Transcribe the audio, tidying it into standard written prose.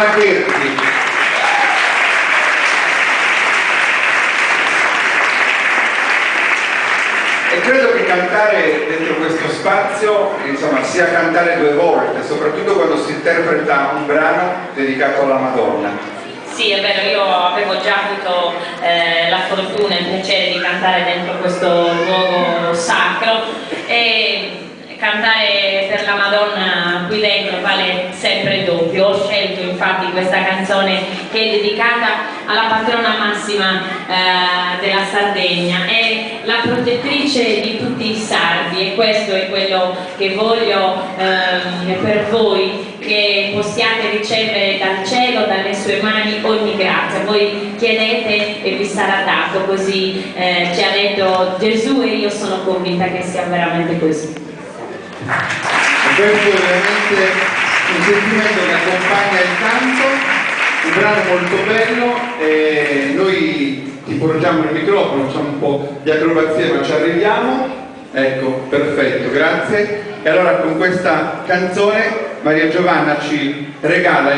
Giovanna Cherti. E credo che cantare dentro questo spazio, insomma, sia cantare due volte, soprattutto quando si interpreta un brano dedicato alla Madonna. Sì, è vero, io avevo già avuto la fortuna e il piacere di cantare dentro questo luogo sacro e cantare per la Madonna qui dentro vale sempre il doppio. Ho scelto infatti questa canzone che è dedicata alla patrona massima della Sardegna, è la protettrice di tutti i sardi, e questo è quello che voglio per voi, che possiate ricevere dal cielo, dalle sue mani, ogni grazia. Voi chiedete e vi sarà dato, così ci ha detto Gesù, e io sono convinta che sia veramente così. Questo è veramente un sentimento che accompagna il canto, un brano molto bello, e noi ti porgiamo il microfono, facciamo un po' di acrobazie ma ci arriviamo. Ecco, perfetto, grazie. E allora con questa canzone Maria Giovanna ci regala